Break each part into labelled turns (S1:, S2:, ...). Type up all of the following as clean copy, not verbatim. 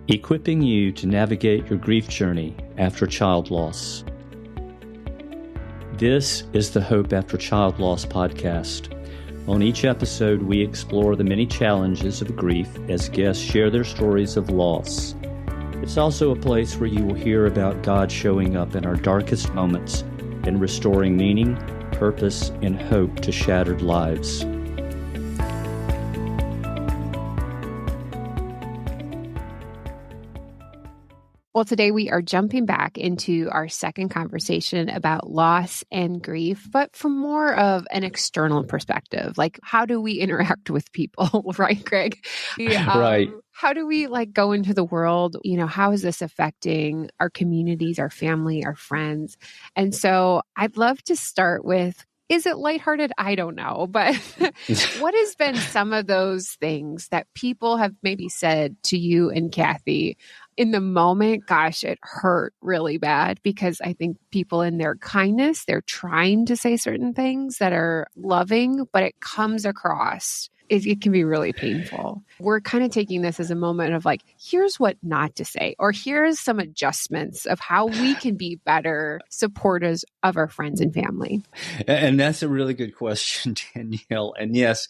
S1: equipping you to navigate your grief journey after child loss. This is the Hope After Child Loss podcast. On each episode, we explore the many challenges of grief as guests share their stories of loss. It's also a place where you will hear about God showing up in our darkest moments and restoring meaning, purpose, and hope to shattered lives.
S2: Well, today we are jumping back into our second conversation about loss and grief, but from more of an external perspective. Like, how do we interact with people, right, Greg?
S1: Right.
S2: How do we go into the world? How is this affecting our communities, our family, our friends? And so I'd love to start with, is it lighthearted? I don't know. But what has been some of those things that people have maybe said to you and Cathy in the moment? Gosh, it hurt really bad because I think people in their kindness, they're trying to say certain things that are loving, but it comes across. It can be really painful. We're kind of taking this as a moment of here's what not to say, or here's some adjustments of how we can be better supporters of our friends and family.
S1: And that's a really good question, Danielle. And yes,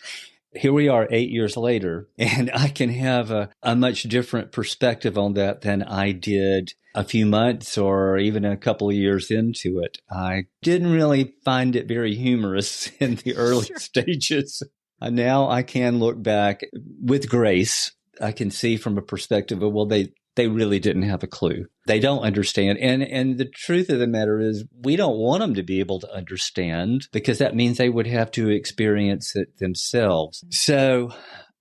S1: here we are 8 years later, and I can have a much different perspective on that than I did a few months or even a couple of years into it. I didn't really find it very humorous in the early stages. Now I can look back with grace. I can see from a perspective of, well, they really didn't have a clue. They don't understand. And the truth of the matter is we don't want them to be able to understand because that means they would have to experience it themselves. So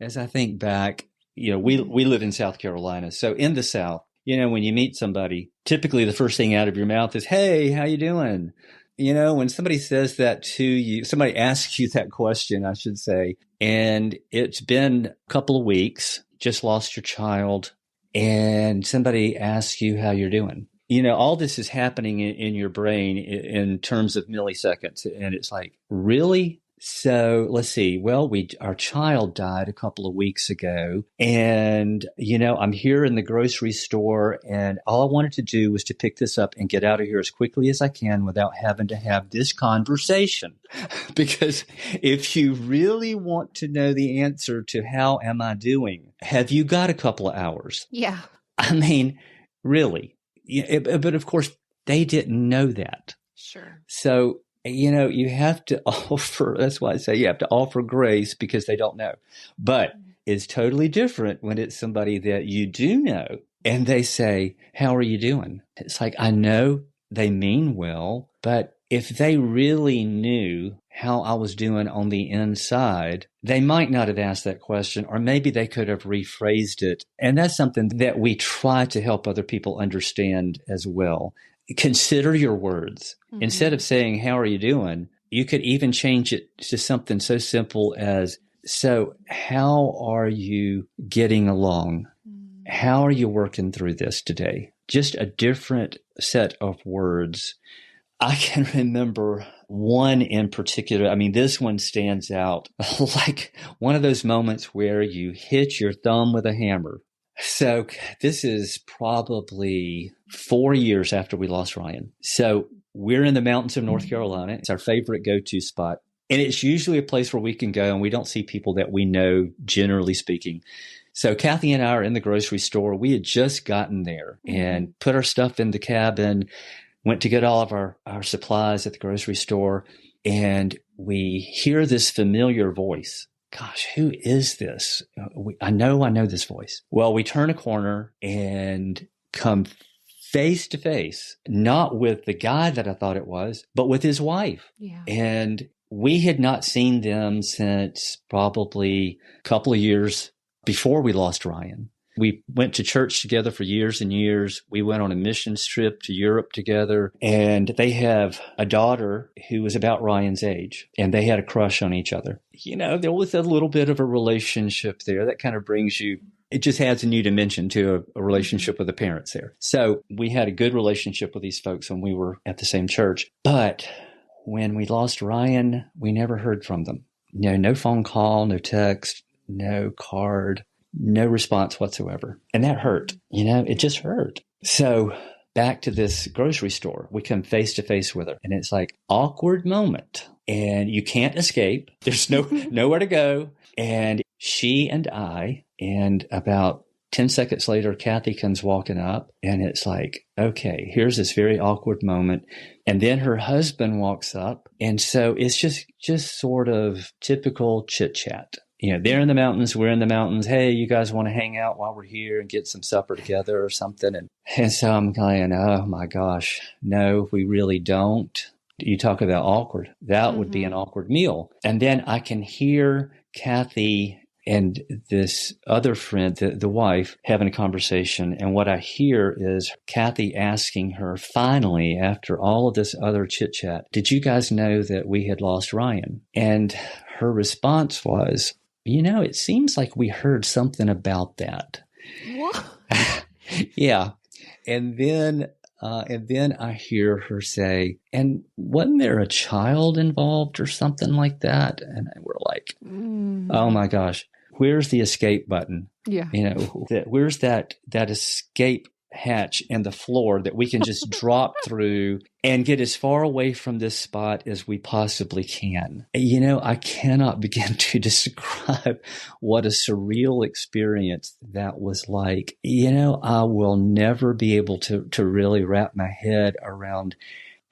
S1: as I think back, we live in South Carolina. So in the South, when you meet somebody, typically the first thing out of your mouth is, "Hey, how you doing?" When somebody says that to you, somebody asks you that question, I should say, and it's been a couple of weeks, just lost your child, and somebody asks you how you're doing. All this is happening in your brain in terms of milliseconds. And it's like, really? So let's see. Well, our child died a couple of weeks ago, and, I'm here in the grocery store, and all I wanted to do was to pick this up and get out of here as quickly as I can without having to have this conversation. Because if you really want to know the answer to how am I doing, have you got a couple of hours?
S2: Yeah.
S1: I mean, really. But of course, they didn't know that.
S2: Sure.
S1: So, you have to offer, that's why I say you have to offer grace because they don't know. But it's totally different when it's somebody that you do know and they say, "How are you doing?" It's like, I know they mean well, but if they really knew how I was doing on the inside, they might not have asked that question, or maybe they could have rephrased it. And that's something that we try to help other people understand as well. Consider your words. Mm-hmm. Instead of saying, "How are you doing?" you could even change it to something so simple as, "So how are you getting along? Mm-hmm. How are you working through this today?" Just a different set of words. I can remember one in particular. I mean, this one stands out like one of those moments where you hit your thumb with a hammer. So this is probably 4 years after we lost Ryan. So we're in the mountains of North Carolina. It's our favorite go-to spot. And it's usually a place where we can go and we don't see people that we know, generally speaking. So Cathy and I are in the grocery store. We had just gotten there and put our stuff in the cabin, went to get all of our supplies at the grocery store, and we hear this familiar voice. Gosh, who is this? I know this voice. Well, we turn a corner and come face to face, not with the guy that I thought it was, but with his wife.
S2: Yeah.
S1: And we had not seen them since probably a couple of years before we lost Ryan. We went to church together for years and years. We went on a missions trip to Europe together, and they have a daughter who was about Ryan's age, and they had a crush on each other. There was a little bit of a relationship there that kind of brings you, it just adds a new dimension to a relationship with the parents there. So we had a good relationship with these folks when we were at the same church. But when we lost Ryan, we never heard from them. No phone call, no text, no card. No response whatsoever. And that hurt. It just hurt. So back to this grocery store, we come face to face with her, and it's like awkward moment, and you can't escape. There's nowhere to go. And she and I, and about 10 seconds later, Cathy comes walking up, and it's like, okay, here's this very awkward moment. And then her husband walks up. And so it's just sort of typical chit chat. They're in the mountains, we're in the mountains. Hey, you guys want to hang out while we're here and get some supper together or something? And so I'm going, oh my gosh, no, we really don't. You talk about awkward. That would be an awkward meal. And then I can hear Cathy and this other friend, the wife, having a conversation. And what I hear is Cathy asking her, finally, after all of this other chit chat, did you guys know that we had lost Ryan? And her response was, it seems like we heard something about that.
S2: What?
S1: Yeah. And then I hear her say, and wasn't there a child involved or something like that? And we're like, oh my gosh, where's the escape button?
S2: Yeah.
S1: Where's that escape hatch in the floor that we can just drop through and get as far away from this spot as we possibly can? I cannot begin to describe what a surreal experience that was like. I will never be able to really wrap my head around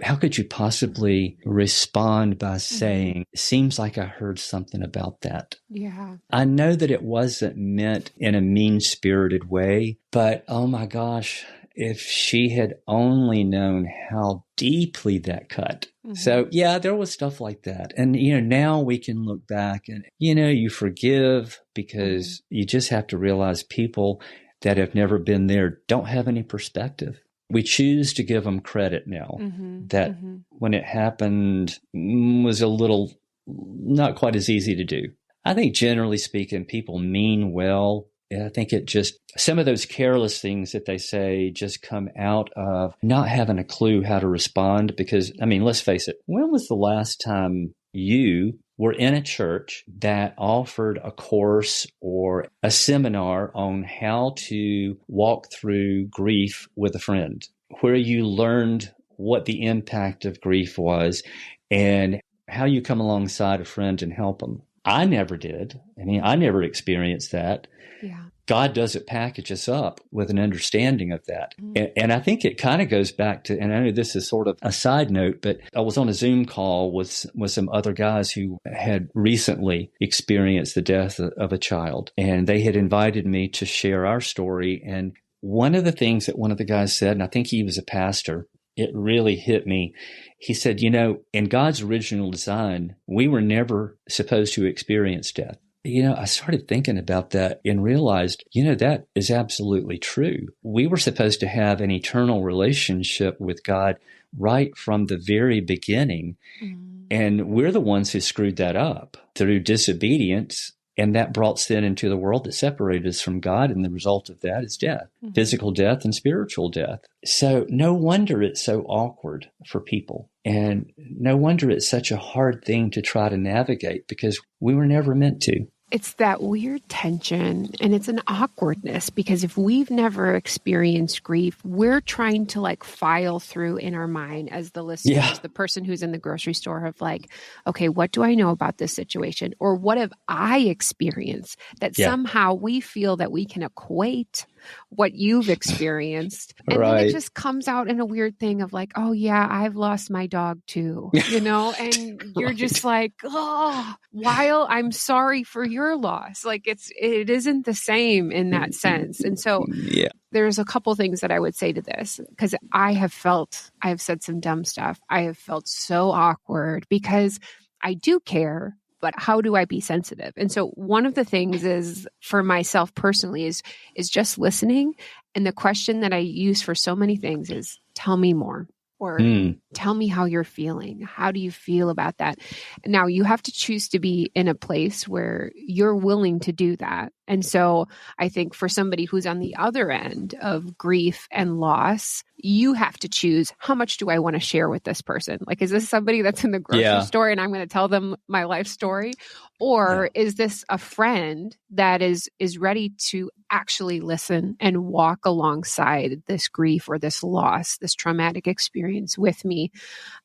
S1: how could you possibly respond by saying, it seems like I heard something about that.
S2: Yeah.
S1: I know that it wasn't meant in a mean-spirited way, but oh my gosh, if she had only known how deeply that cut. So yeah, there was stuff like that. And, now we can look back and, you forgive because you just have to realize people that have never been there don't have any perspective. We choose to give them credit now that when it happened was a little not quite as easy to do. I think generally speaking, people mean well. I think some of those careless things that they say just come out of not having a clue how to respond. Because, let's face it, when was the last time you were in a church that offered a course or a seminar on how to walk through grief with a friend, where you learned what the impact of grief was and how you come alongside a friend and help them? I never did. I never experienced that.
S2: Yeah. God
S1: doesn't package us up with an understanding of that. And I think it kind of goes back to, and I know this is sort of a side note, but I was on a Zoom call with some other guys who had recently experienced the death of a child. And they had invited me to share our story. And one of the things that one of the guys said, and I think he was a pastor, it really hit me. He said, in God's original design, we were never supposed to experience death. I started thinking about that and realized, that is absolutely true. We were supposed to have an eternal relationship with God right from the very beginning. And we're the ones who screwed that up through disobedience. And that brought sin into the world that separated us from God. And the result of that is death, physical death and spiritual death. So no wonder it's so awkward for people. And no wonder it's such a hard thing to try to navigate because we were never meant to.
S2: It's that weird tension and it's an awkwardness because if we've never experienced grief, we're trying to file through in our mind as the listeners, the person who's in the grocery store of okay, what do I know about this situation? Or what have I experienced that somehow we feel that we can equate what you've experienced. And then it just comes out in a weird thing of oh yeah, I've lost my dog too, and you're just oh, while I'm sorry for your loss, it isn't the same in that sense. And so there's a couple things that I would say to this, because I have said some dumb stuff. I have felt so awkward because I do care, but how do I be sensitive? And so one of the things is for myself personally is just listening. And the question that I use for so many things is tell me more, or tell me how you're feeling. How do you feel about that? Now you have to choose to be in a place where you're willing to do that. And so I think for somebody who's on the other end of grief and loss, you have to choose, how much do I want to share with this person? Like, is this somebody that's in the grocery store and I'm going to tell them my life story? Or is this a friend that is ready to actually listen and walk alongside this grief or this loss, this traumatic experience with me?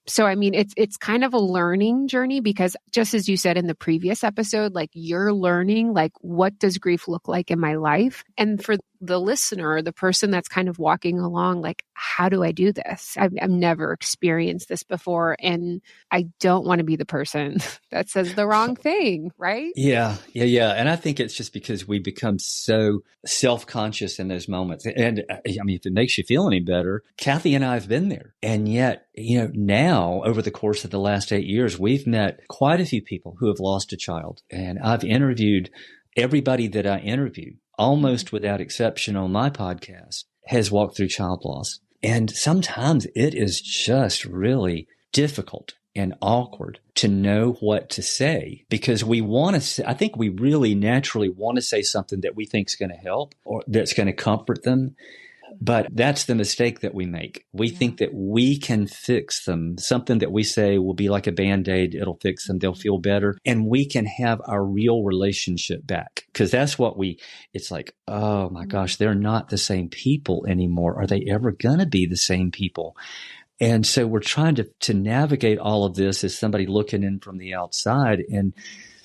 S2: So, I mean, it's kind of a learning journey, because just as you said in the previous episode, like, you're learning, like, what does grief look like in my life? And for the listener, the person that's kind of walking along, like, how do I do this? I've never experienced this before. And I don't want to be the person that says the wrong thing, right?
S1: Yeah. And I think it's just because we become so self-conscious in those moments. And I mean, if it makes you feel any better, Cathy and I have been there. And yet, now over the course of the last 8 years, we've met quite a few people who have lost a child. And I've interviewed everybody that I interview, almost without exception, on my podcast, has walked through child loss. And sometimes it is just really difficult and awkward to know what to say, because we want to say, I think we really naturally want to say something that we think is going to help or that's going to comfort them. But that's the mistake that we make. We think that we can fix them. Something that we say will be like a Band-Aid. It'll fix them. They'll feel better. And we can have our real relationship back. Because that's what it's like, oh my gosh, they're not the same people anymore. Are they ever going to be the same people? And so we're trying to navigate all of this as somebody looking in from the outside. And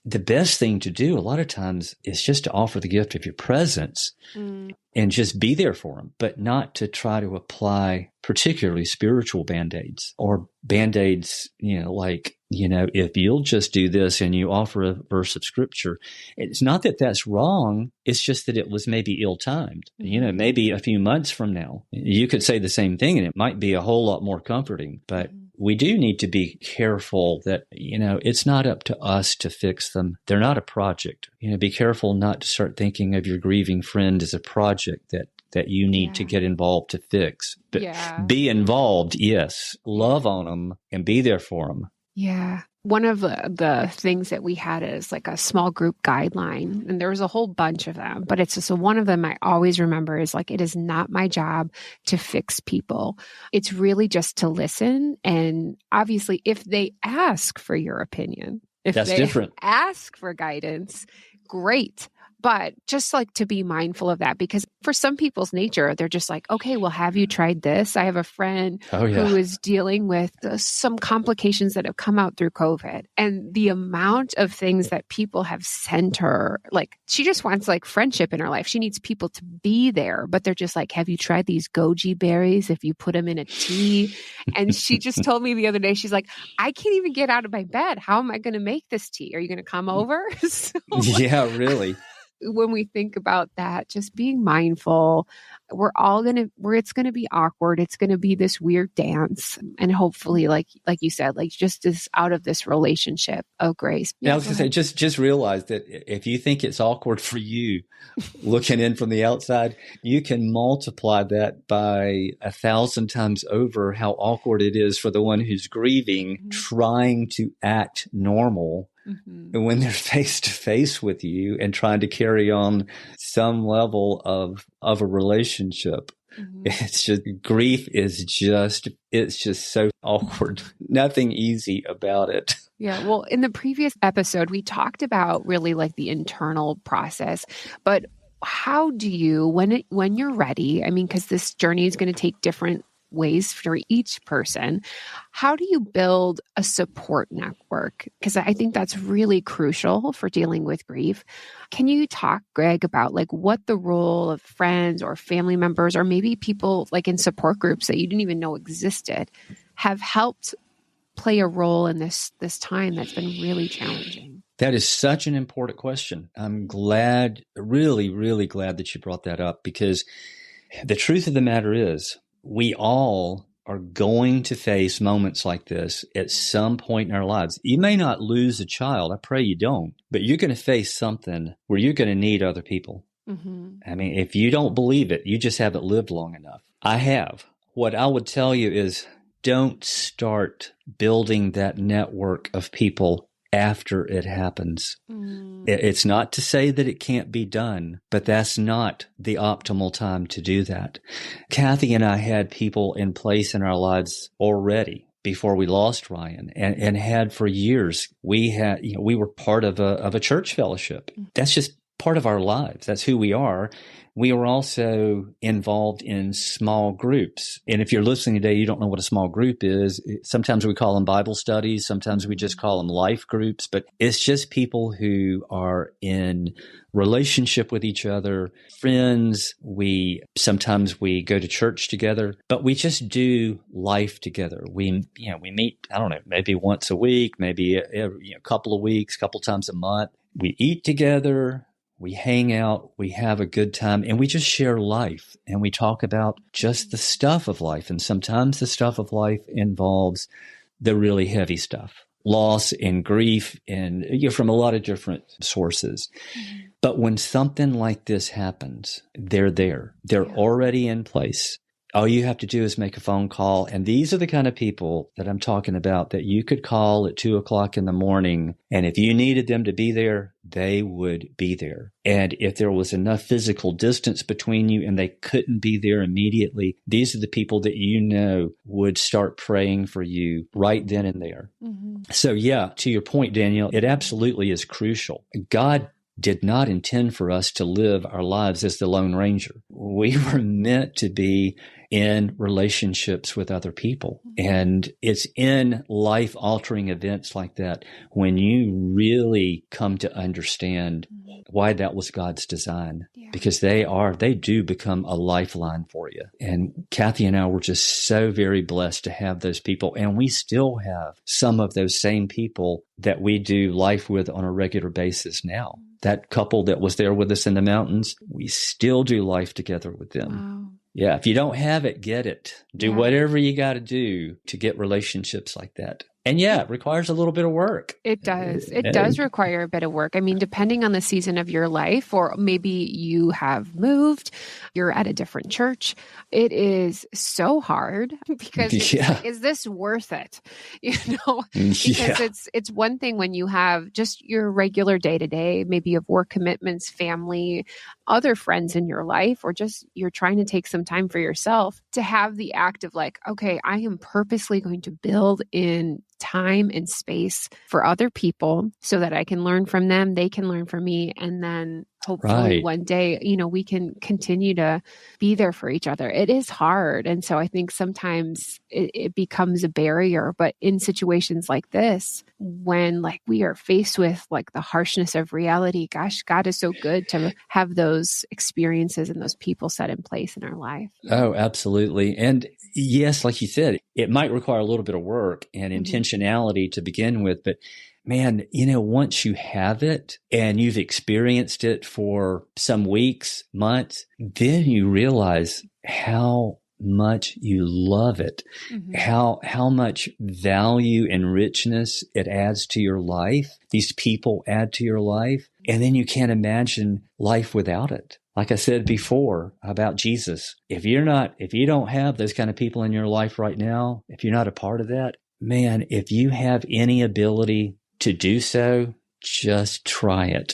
S1: the best thing to do a lot of times is just to offer the gift of your presence and just be there for them, but not to try to apply particularly spiritual Band-Aids or Band-Aids, if you'll just do this and you offer a verse of scripture. It's not that that's wrong. It's just that it was maybe ill-timed. Maybe a few months from now, you could say the same thing and it might be a whole lot more comforting, but we do need to be careful that, it's not up to us to fix them. They're not a project. Be careful not to start thinking of your grieving friend as a project that you need to get involved to fix. But be involved, yes. Love on them and be there for them.
S2: Yeah. One of the things that we had is like a small group guideline, and there was a whole bunch of them, but it's just one of them I always remember is like, it is not my job to fix people. It's really just to listen. And obviously, if they ask for your opinion,
S1: that's different.
S2: Ask for guidance, great. But just like to be mindful of that, because for some people's nature, they're just like, okay, well, have you tried this? I have a friend who is dealing with some complications that have come out through COVID, and the amount of things that people have sent her, like she just wants like friendship in her life. She needs people to be there, but they're just like, have you tried these goji berries if you put them in a tea? And she just told me the other day, she's like, I can't even get out of my bed. How am I going to make this tea? Are you going to come over?
S1: Yeah, really.
S2: When we think about that, just being mindful, it's going to be awkward. It's going to be this weird dance. And hopefully, like you said, like just as out of this relationship of grace.
S1: Yeah, I was going to say, just realize that if you think it's awkward for you looking in from the outside, you can multiply that by 1,000 times over how awkward it is for the one who's grieving, trying to act normal. And when they're face to face with you and trying to carry on some level of a relationship, it's just grief it's just so awkward. Nothing easy about it.
S2: Yeah. Well, in the previous episode, we talked about really like the internal process, but how do you, when you're ready, I mean, because this journey is going to take different ways for each person, how do you build a support network? Because I think that's really crucial for dealing with grief. Can you talk, Greg, about like what the role of friends or family members, or maybe people like in support groups that you didn't even know existed, have helped play a role in this time that's been really challenging?
S1: That is such an important question. I'm glad, really, really glad that you brought that up, because the truth of the matter is, we all are going to face moments like this at some point in our lives. You may not lose a child. I pray you don't. But you're going to face something where you're going to need other people. I mean, if you don't believe it, you just haven't lived long enough. I have. What I would tell you is don't start building that network of people after it happens. It's not to say that it can't be done, but that's not the optimal time to do that. Cathy and I had people in place in our lives already before we lost Ryan, and had for years. We were part of a church fellowship. That's just part of our lives. That's who we are. We were also involved in small groups. And if you're listening today, you don't know what a small group is. Sometimes we call them Bible studies. Sometimes we just call them life groups. But it's just people who are in relationship with each other, friends. Sometimes we go to church together, but we just do life together. We meet, I don't know, maybe once a week, maybe a couple of weeks, couple times a month. We eat together. We hang out, we have a good time, and we just share life, and we talk about just the stuff of life. And sometimes the stuff of life involves the really heavy stuff, loss and grief, and from a lot of different sources. But when something like this happens, they're there. They're already in place. All you have to do is make a phone call. And these are the kind of people that I'm talking about that you could call at 2:00 in the morning. And if you needed them to be there, they would be there. And if there was enough physical distance between you and they couldn't be there immediately, these are the people that would start praying for you right then and there. So yeah, to your point, Danielle, it absolutely is crucial. God did not intend for us to live our lives as the Lone Ranger. We were meant to be in relationships with other people. And it's in life-altering events like that when you really come to understand why that was God's design. Because they do become a lifeline for you. And Cathy and I were just so very blessed to have those people. And we still have some of those same people that we do life with on a regular basis now. That couple that was there with us in the mountains, we still do life together with them.
S2: Wow.
S1: Yeah, if you don't have it, get it. Do whatever you got to do to get relationships like that. And yeah, it requires a little bit of work.
S2: It does. It does require a bit of work. I mean, depending on the season of your life, or maybe you have moved, you're at a different church. It is so hard because is this worth it? Because it's one thing when you have just your regular day-to-day, maybe you have work commitments, family, other friends in your life, or just you're trying to take some time for yourself, to have the act of like, okay, I am purposely going to build in time and space for other people so that I can learn from them, they can learn from me, and then hopefully one day, we can continue to be there for each other. It is hard. And so I think sometimes it becomes a barrier, but in situations like this, when we are faced with the harshness of reality, gosh, God is so good to have those experiences and those people set in place in our life.
S1: Oh, absolutely. And yes, like you said, it might require a little bit of work and intentionality to begin with, but man, once you have it and you've experienced it for some weeks, months, then you realize how much you love it, how much value and richness it adds to your life. These people add to your life. And then you can't imagine life without it. Like I said before about Jesus, if you don't have those kind of people in your life right now, if you're not a part of that, man, if you have any ability to do so, just try it.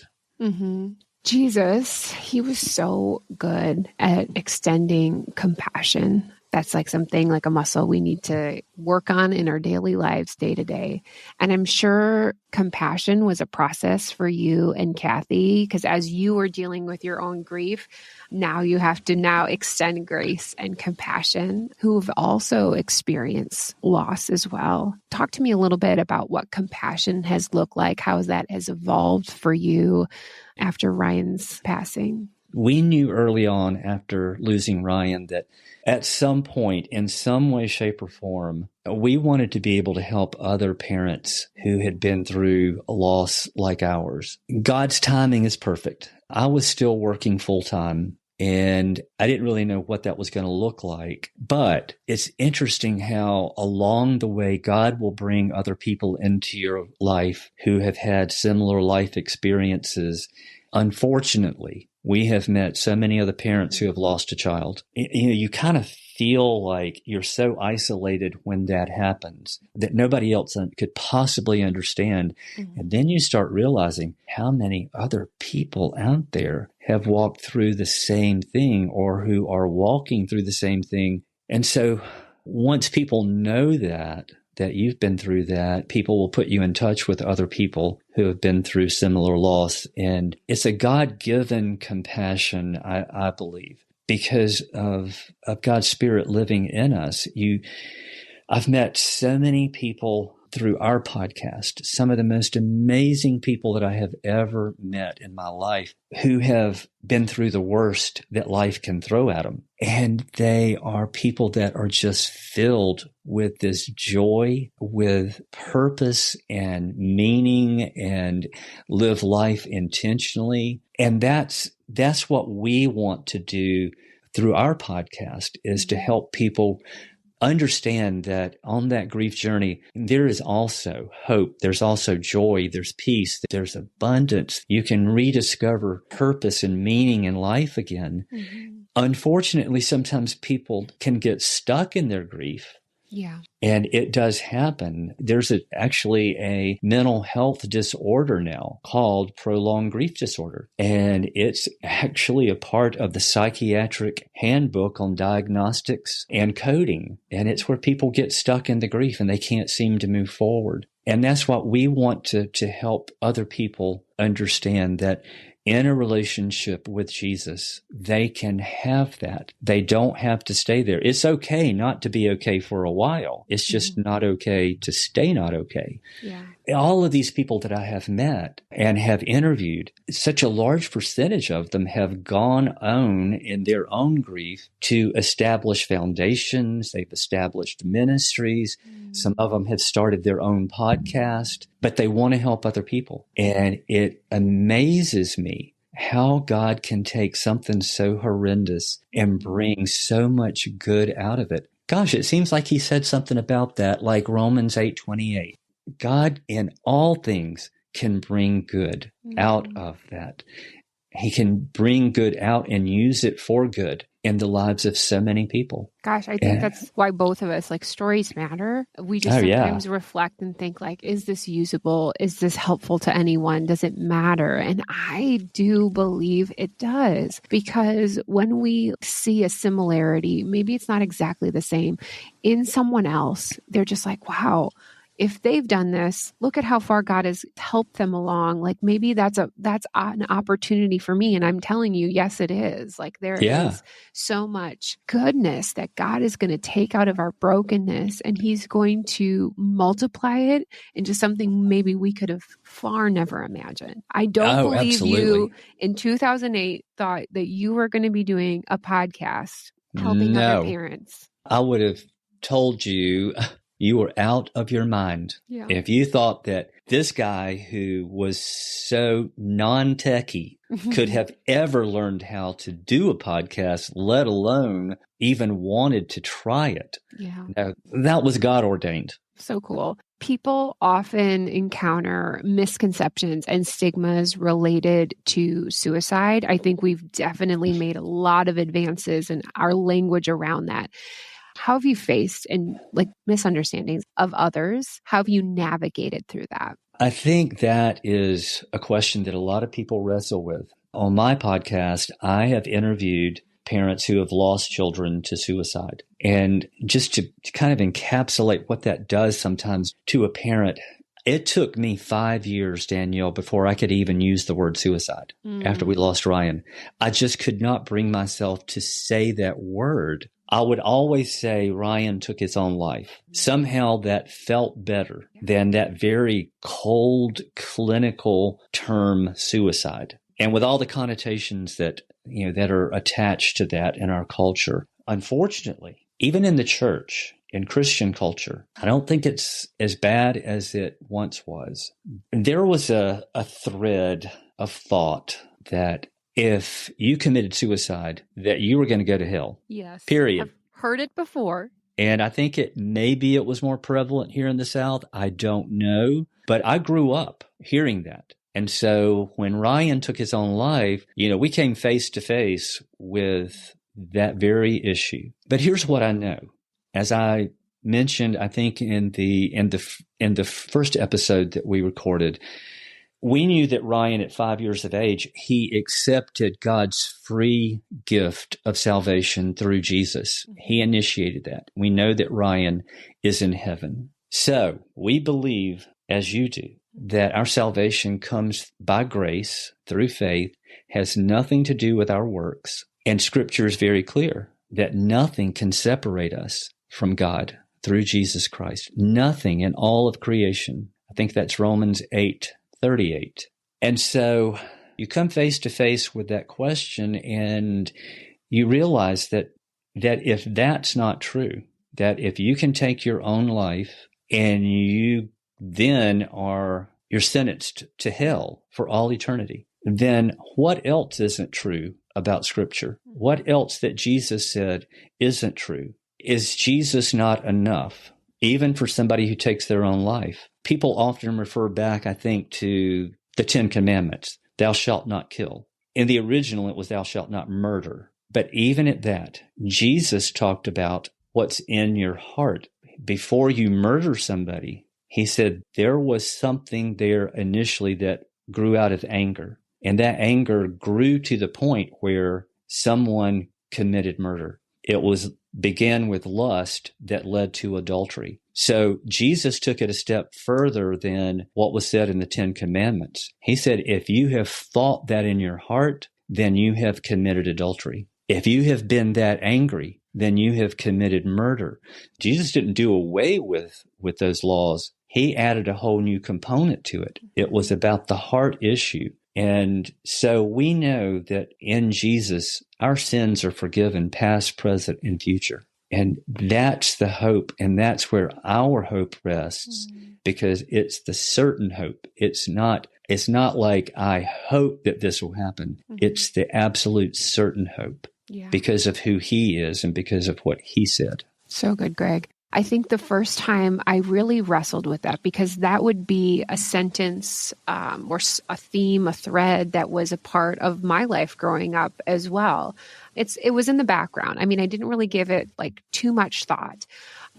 S2: Jesus, he was so good at extending compassion. That's something like a muscle we need to work on in our daily lives day to day. And I'm sure compassion was a process for you and Cathy, because as you were dealing with your own grief, now you have to extend grace and compassion, who've also experienced loss as well. Talk to me a little bit about what compassion has looked like, how that has evolved for you after Ryan's passing.
S1: We knew early on after losing Ryan that at some point, in some way, shape, or form, we wanted to be able to help other parents who had been through a loss like ours. God's timing is perfect. I was still working full time, and I didn't really know what that was going to look like. But it's interesting how along the way, God will bring other people into your life who have had similar life experiences. Unfortunately, We have met so many other parents who have lost a child. You kind of feel like you're so isolated when that happens that nobody else could possibly understand. Mm-hmm. And then you start realizing how many other people out there have walked through the same thing or who are walking through the same thing. And so once people know that you've been through that, people will put you in touch with other people who have been through similar loss. And it's a God-given compassion, I believe, because of God's Spirit living in us. I've met so many people through our podcast, some of the most amazing people that I have ever met in my life who have been through the worst that life can throw at them. And they are people that are just filled with this joy, with purpose and meaning, and live life intentionally. And that's what we want to do through our podcast, is to help people understand that on that grief journey, there is also hope. There's also joy. There's peace. There's abundance. You can rediscover purpose and meaning in life again. Mm-hmm. Unfortunately, sometimes people can get stuck in their grief.
S2: Yeah.
S1: And it does happen. There's actually a mental health disorder now called prolonged grief disorder. And it's actually a part of the psychiatric handbook on diagnostics and coding. And it's where people get stuck in the grief and they can't seem to move forward. And that's what we want to help other people understand, that in a relationship with Jesus, they can have that. They don't have to stay there. It's okay not to be okay for a while. It's just not okay to stay not okay.
S2: Yeah.
S1: All of these people that I have met and have interviewed, such a large percentage of them have gone on in their own grief to establish foundations. They've established ministries. Some of them have started their own podcast, but they want to help other people. And it amazes me how God can take something so horrendous and bring so much good out of it. Gosh, it seems like he said something about that, like Romans 8:28. God in all things can bring good out of that. He can bring good out and use it for good in the lives of so many people.
S2: Gosh, I think that's why both of us, like, stories matter. We just sometimes reflect and think, like, is this usable? Is this helpful to anyone? Does it matter? And I do believe it does, because when we see a similarity, maybe it's not exactly the same, in someone else, they're just like, wow, if they've done this, look at how far God has helped them along. Like, maybe that's an opportunity for me. And I'm telling you, yes, it is. Like, there is so much goodness that God is going to take out of our brokenness, and he's going to multiply it into something maybe we could have far never imagined. I don't believe you in 2008 thought that you were going to be doing a podcast helping other parents.
S1: I would have told you you were out of your mind.
S2: Yeah.
S1: If you thought that this guy who was so non-techie could have ever learned how to do a podcast, let alone even wanted to try it.
S2: Yeah.
S1: No, that was God ordained.
S2: So cool. People often encounter misconceptions and stigmas related to suicide. I think we've definitely made a lot of advances in our language around that. How have you faced misunderstandings of others? How have you navigated through that?
S1: I think that is a question that a lot of people wrestle with. On my podcast, I have interviewed parents who have lost children to suicide. And just to kind of encapsulate what that does sometimes to a parent, it took me 5 years, Danielle, before I could even use the word suicide after we lost Ryan. I just could not bring myself to say that word. I would always say Ryan took his own life. Somehow that felt better than that very cold, clinical term suicide. And with all the connotations that are attached to that in our culture, unfortunately, even in the church, in Christian culture, I don't think it's as bad as it once was. There was a thread of thought that if you committed suicide, that you were going to go to hell.
S2: Yes.
S1: Period.
S2: I've heard it before.
S1: And I think maybe it was more prevalent here in the South. I don't know. But I grew up hearing that. And so when Ryan took his own life, we came face to face with that very issue. But here's what I know. As I mentioned, I think in the first episode that we recorded, we knew that Ryan at 5 years of age, he accepted God's free gift of salvation through Jesus. He initiated that. We know that Ryan is in heaven. So we believe, as you do, that our salvation comes by grace through faith, has nothing to do with our works. And Scripture is very clear that nothing can separate us from God through Jesus Christ. Nothing in all of creation. I think that's Romans 8:38. And so you come face to face with that question, and you realize that if that's not true, that if you can take your own life and you're sentenced to hell for all eternity, then what else isn't true about Scripture? What else that Jesus said isn't true? Is Jesus not enough, even for somebody who takes their own life? People often refer back, I think, to the 10 Commandments. Thou shalt not kill. In the original, it was thou shalt not murder. But even at that, Jesus talked about what's in your heart. Before you murder somebody, he said there was something there initially that grew out of anger. And that anger grew to the point where someone committed murder. It began with lust that led to adultery. So Jesus took it a step further than what was said in the 10 Commandments. He said, if you have thought that in your heart, then you have committed adultery. If you have been that angry, then you have committed murder. Jesus didn't do away with those laws. He added a whole new component to it. It was about the heart issue. And so we know that in Jesus, our sins are forgiven, past, present, and future. And that's the hope. And that's where our hope rests, because it's the certain hope. It's not like, I hope that this will happen. It's the absolute certain hope because of who he is and because of what he said.
S2: So good, Greg. I think the first time I really wrestled with that, because that would be a sentence or a theme, a thread that was a part of my life growing up as well. It was in the background. I mean, I didn't really give it like too much thought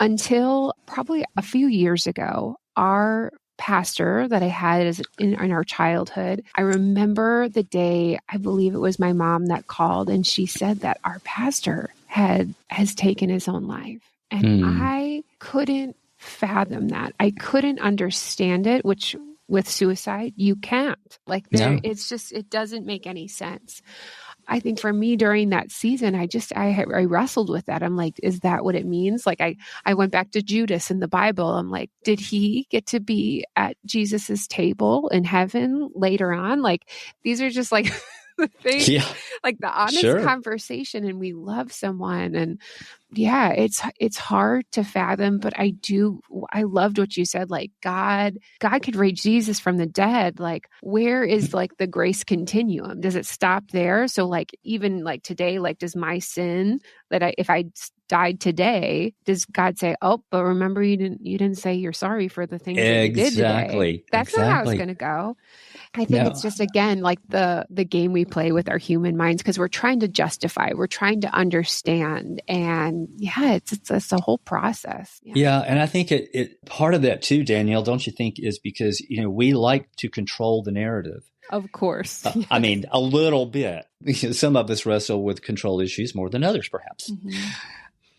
S2: until probably a few years ago. Our pastor that I had in our childhood, I remember the day, I believe it was my mom that called, and she said that our pastor has taken his own life. And I couldn't fathom that. I couldn't understand it, which with suicide, you can't. It's just, it doesn't make any sense. I think for me during that season, I wrestled with that. I'm like, is that what it means? Like I went back to Judas in the Bible. I'm like, did he get to be at Jesus's table in heaven later on? Like, these are just like the things, like the honest conversation, and we love someone. And it's hard to fathom, but I loved what you said. Like God could raise Jesus from the dead. Like, where is like the grace continuum? Does it stop there? So like, even like today, like, does my sin that if I died today, does God say, oh, but remember you didn't say you're sorry for the things that you did today? That's not how it's going to go. I think it's just, again, like the game we play with our human minds, because we're trying to justify, we're trying to understand. And it's a whole process.
S1: Yeah. And I think it part of that too, Danielle, don't you think, is because, we like to control the narrative.
S2: Of course.
S1: I mean, a little bit. Some of us wrestle with control issues more than others, perhaps. Mm-hmm.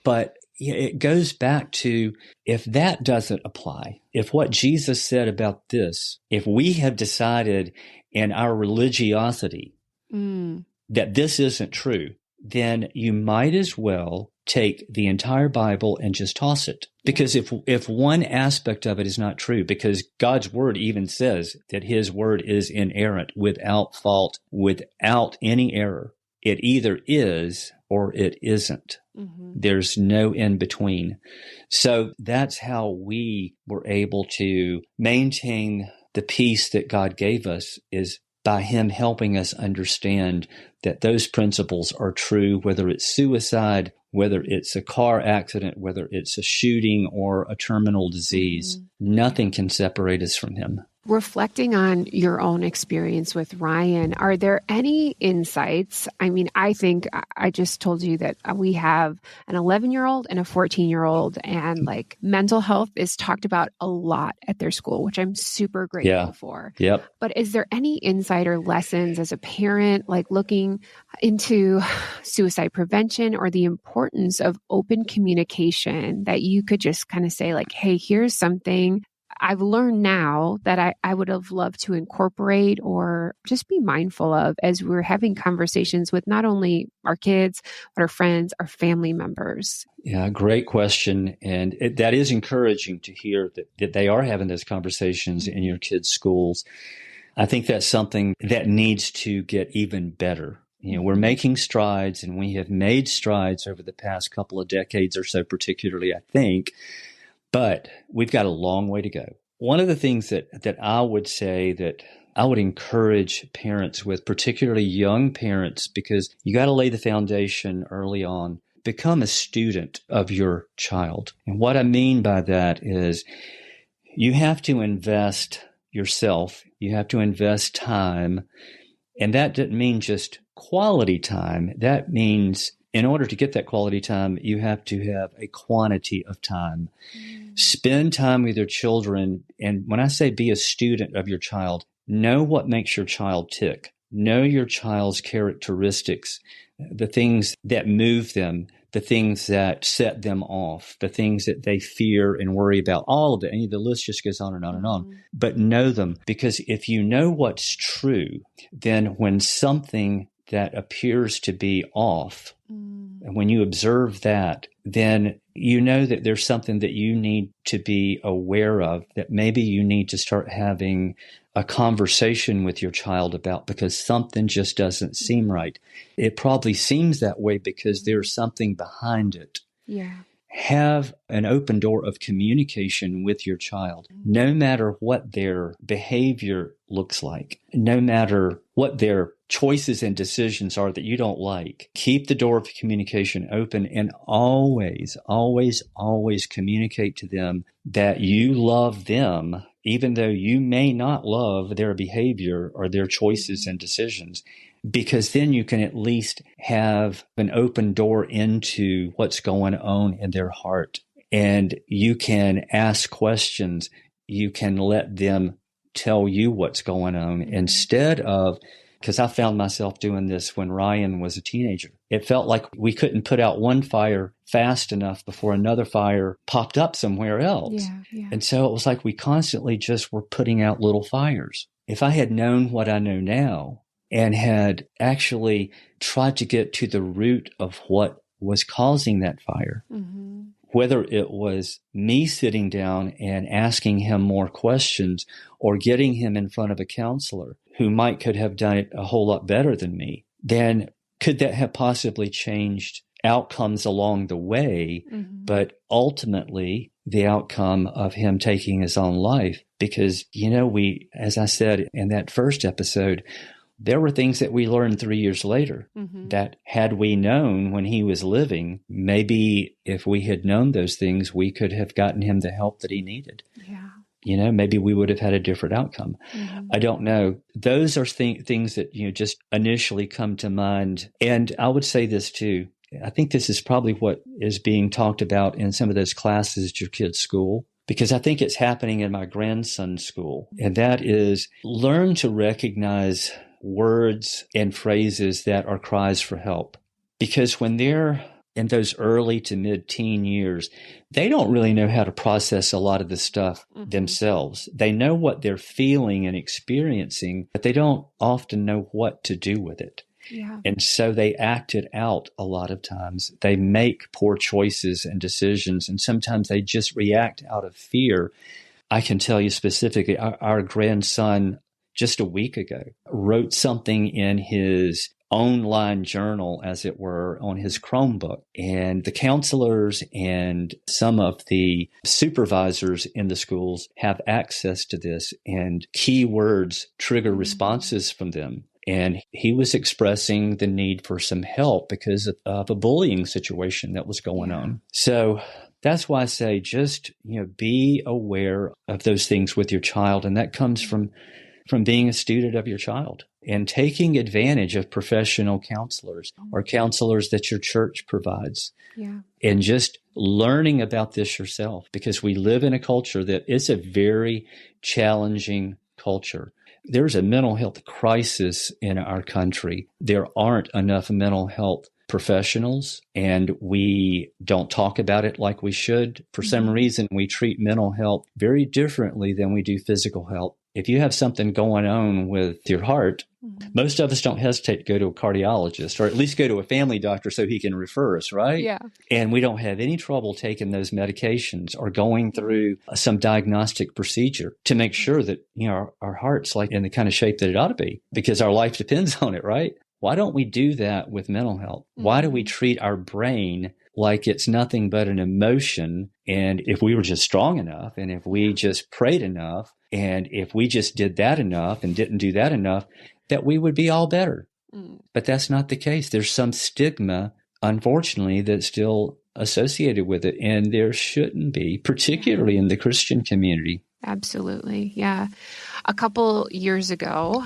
S1: But it goes back to, if that doesn't apply, if what Jesus said about this, if we have decided in our religiosity that this isn't true, then you might as well take the entire Bible and just toss it. Because if one aspect of it is not true, because God's word even says that his word is inerrant, without fault, without any error, it either is or it isn't. Mm-hmm. There's no in between. So that's how we were able to maintain the peace that God gave us, is by him helping us understand that those principles are true, whether it's suicide, whether it's a car accident, whether it's a shooting or a terminal disease. Mm-hmm. Nothing can separate us from him.
S2: Reflecting on your own experience with Ryan, are there any insights? I mean, I think I just told you that we have an 11-year-old and a 14-year-old, and like mental health is talked about a lot at their school, which I'm super grateful for.
S1: Yep.
S2: But is there any insight or lessons as a parent, like looking into suicide prevention or the importance of open communication, that you could just kind of say like, hey, here's something I've learned now that I would have loved to incorporate or just be mindful of as we're having conversations with not only our kids, but our friends, our family members?
S1: Yeah, great question. And that is encouraging to hear that they are having those conversations in your kids' schools. I think that's something that needs to get even better. You know, we're making strides, and we have made strides over the past couple of decades or so, particularly, I think. But we've got a long way to go. One of the things that I would say that I would encourage parents with, particularly young parents, because you got to lay the foundation early on, become a student of your child. And what I mean by that is you have to invest yourself. You have to invest time. And that doesn't mean just quality time. That means in order to get that quality time, you have to have a quantity of time. Spend time with your children. And when I say be a student of your child, know what makes your child tick. Know your child's characteristics, the things that move them, the things that set them off, the things that they fear and worry about, all of it. And the list just goes on and on and on. But know them, because if you know what's true, then when something that appears to be off, and when you observe that, then you know that there's something that you need to be aware of, that maybe you need to start having a conversation with your child about, because something just doesn't seem right. It probably seems that way because there's something behind it.
S2: Yeah.
S1: Have an open door of communication with your child, no matter what their behavior looks like, no matter what their choices and decisions are that you don't like. Keep the door of communication open, and always, always, always communicate to them that you love them, even though you may not love their behavior or their choices and decisions. Because then you can at least have an open door into what's going on in their heart. And you can ask questions. You can let them tell you what's going on instead of, because I found myself doing this when Ryan was a teenager. It felt like we couldn't put out one fire fast enough before another fire popped up somewhere else.
S2: Yeah.
S1: And so it was like we constantly just were putting out little fires. If I had known what I know now, and had actually tried to get to the root of what was causing that fire, whether it was me sitting down and asking him more questions, or getting him in front of a counselor who could have done it a whole lot better than me, then could that have possibly changed outcomes along the way? But ultimately, the outcome of him taking his own life, because, as I said in that first episode, there were things that we learned 3 years later that had we known when he was living, maybe if we had known those things, we could have gotten him the help that he needed. Yeah. Maybe we would have had a different outcome. I don't know. Those are things that, just initially come to mind. And I would say this too. I think this is probably what is being talked about in some of those classes at your kid's school, because I think it's happening in my grandson's school. And that is, learn to recognize words and phrases that are cries for help. Because when they're in those early to mid-teen years, they don't really know how to process a lot of the stuff themselves. They know what they're feeling and experiencing, but they don't often know what to do with it.
S2: Yeah.
S1: And so they act it out a lot of times. They make poor choices and decisions, and sometimes they just react out of fear. I can tell you specifically, our grandson just a week ago wrote something in his online journal, as it were, on his Chromebook. And the counselors and some of the supervisors in the schools have access to this, and keywords trigger responses from them. And he was expressing the need for some help because of a bullying situation that was going on. So that's why I say just, be aware of those things with your child. And that comes from being a student of your child and taking advantage of professional counselors or counselors that your church provides.
S2: Yeah.
S1: And just learning about this yourself, because we live in a culture that is a very challenging culture. There's a mental health crisis in our country. There aren't enough mental health professionals, and we don't talk about it like we should. For some reason, we treat mental health very differently than we do physical health. If you have something going on with your heart, most of us don't hesitate to go to a cardiologist, or at least go to a family doctor so he can refer us, right?
S2: Yeah.
S1: And we don't have any trouble taking those medications or going through some diagnostic procedure to make sure that, our heart's like in the kind of shape that it ought to be, because our life depends on it, right? Why don't we do that with mental health? Why do we treat our brain like it's nothing but an emotion? And if we were just strong enough, and if we just prayed enough, and if we just did that enough and didn't do that enough, that we would be all better. But that's not the case. There's some stigma, unfortunately, that's still associated with it. And there shouldn't be, particularly in the Christian community.
S2: Absolutely. Yeah. A couple years ago,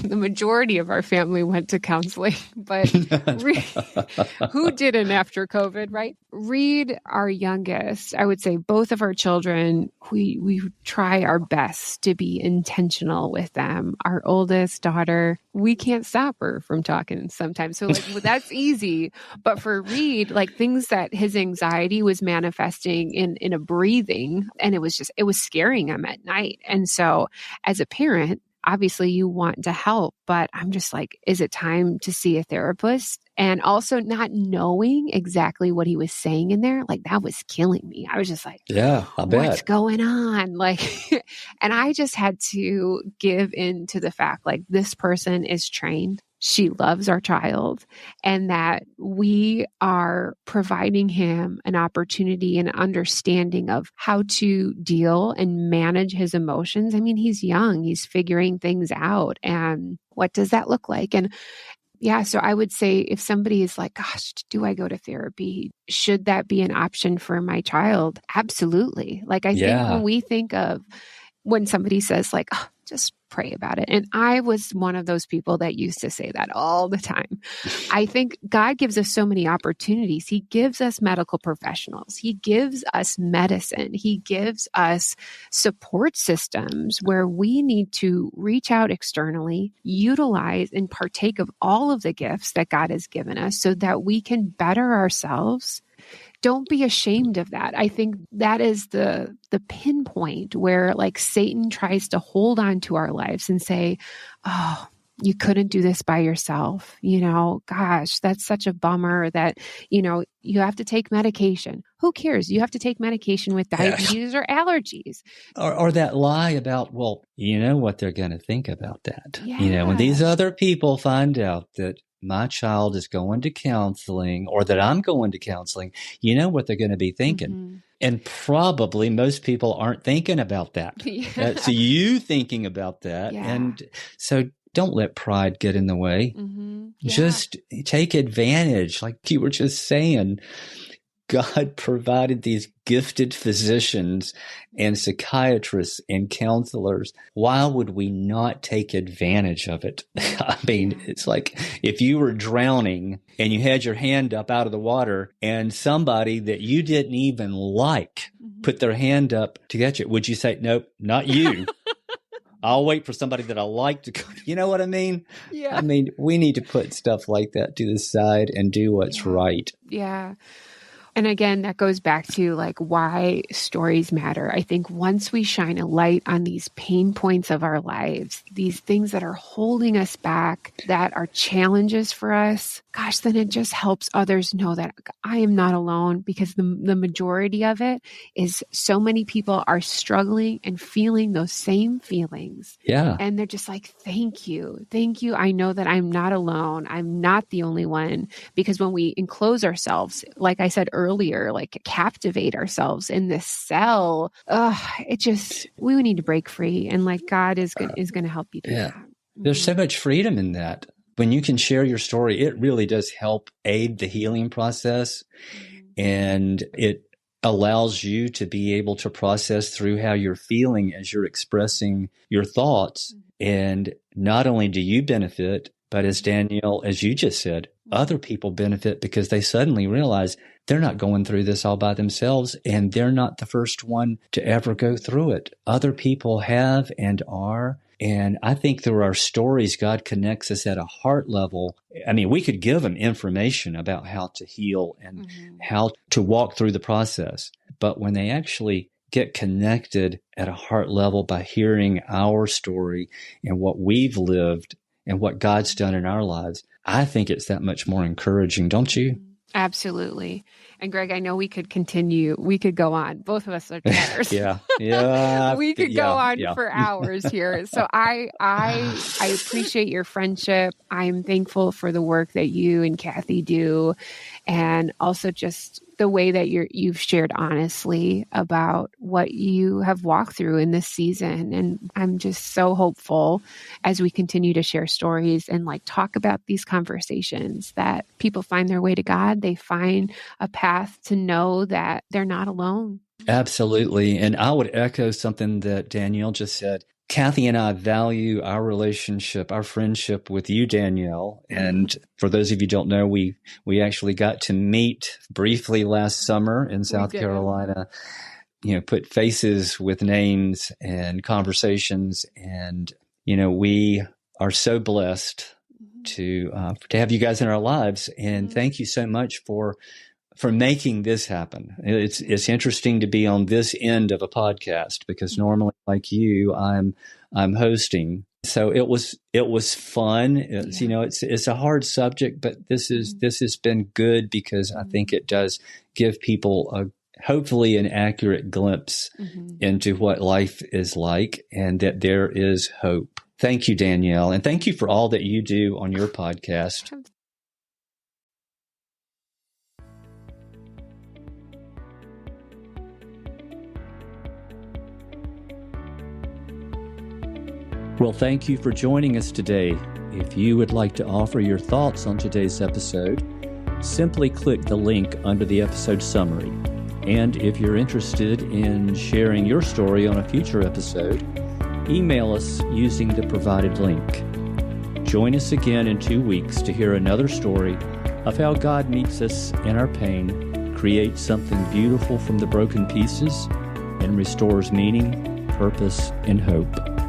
S2: the majority of our family went to counseling, but who didn't after COVID, right? Reed, our youngest, I would say both of our children, we try our best to be intentional with them. Our oldest daughter, we can't stop her from talking sometimes. So that's easy. But for Reed, things that his anxiety was manifesting in a breathing, and it was scaring him at night. And so as a parent, obviously you want to help, but I'm just like, is it time to see a therapist? And also not knowing exactly what he was saying in there, that was killing me. I was just like,
S1: yeah, I bet.
S2: What's going on? And I just had to give in to the fact, this person is trained. She loves our child, and that we are providing him an opportunity and understanding of how to deal and manage his emotions. I mean, he's young, he's figuring things out. And what does that look like? And yeah, so I would say if somebody is like, gosh, do I go to therapy? Should that be an option for my child? Absolutely. I think when we think of when somebody says just pray about it. And I was one of those people that used to say that all the time. I think God gives us so many opportunities. He gives us medical professionals. He gives us medicine. He gives us support systems where we need to reach out externally, utilize and partake of all of the gifts that God has given us so that we can better ourselves. Don't be ashamed of that. I think that is the pinpoint where Satan tries to hold on to our lives and say, oh, you couldn't do this by yourself. Gosh, that's such a bummer that, you have to take medication. Who cares? You have to take medication with diabetes or allergies.
S1: Or that lie about, well, you know what they're going to think about that. When these other people find out that my child is going to counseling or that I'm going to counseling, you know what they're going to be thinking. And probably most people aren't thinking about that. So you thinking about that. Yeah. And so don't let pride get in the way. Just take advantage. Like you were just saying, God provided these gifted physicians and psychiatrists and counselors. Why would we not take advantage of it? I mean, it's like if you were drowning and you had your hand up out of the water and somebody that you didn't even like put their hand up to get you, would you say, nope, not you? I'll wait for somebody that I like to go. You know what I mean? Yeah. I mean, we need to put stuff like that to the side and do what's right.
S2: Yeah. And again, that goes back to why stories matter. I think once we shine a light on these pain points of our lives, these things that are holding us back, that are challenges for us, gosh, then it just helps others know that I am not alone, because the majority of it is so many people are struggling and feeling those same feelings.
S1: Yeah.
S2: And they're just like, thank you. Thank you. I know that I'm not alone. I'm not the only one. Because when we enclose ourselves, like I said earlier, captivate ourselves in this cell, we need to break free. And God is going to help you do that.
S1: There's so much freedom in that. When you can share your story, it really does help aid the healing process. And it allows you to be able to process through how you're feeling as you're expressing your thoughts. And not only do you benefit, but as Danielle, as you just said, other people benefit because they suddenly realize they're not going through this all by themselves, and they're not the first one to ever go through it. Other people have and are. And I think through our stories, God connects us at a heart level. I mean, we could give them information about how to heal and how to walk through the process. But when they actually get connected at a heart level by hearing our story and what we've lived and what God's done in our lives, I think it's that much more encouraging, don't you?
S2: Absolutely. And Greg, I know we could continue. We could go on. Both of us are chatters.
S1: Yeah.
S2: We could go on for hours here. So I appreciate your friendship. I'm thankful for the work that you and Cathy do, and also just the way that you've shared honestly about what you have walked through in this season. And I'm just so hopeful as we continue to share stories and talk about these conversations that people find their way to God. They find a path to know that they're not alone.
S1: Absolutely. And I would echo something that Danielle just said. Cathy and I value our relationship, our friendship with you, Danielle. And for those of you who don't know, we actually got to meet briefly last summer in South Carolina, put faces with names and conversations. And, we are so blessed to have you guys in our lives. And thank you so much for making this happen. It's interesting to be on this end of a podcast because normally, like you, I'm hosting. So it was fun. It's a hard subject, but this has been good because I think it does give people hopefully an accurate glimpse into what life is like and that there is hope. Thank you, Danielle, and thank you for all that you do on your podcast. Well, thank you for joining us today. If you would like to offer your thoughts on today's episode, simply click the link under the episode summary. And if you're interested in sharing your story on a future episode, email us using the provided link. Join us again in 2 weeks to hear another story of how God meets us in our pain, creates something beautiful from the broken pieces, and restores meaning, purpose, and hope.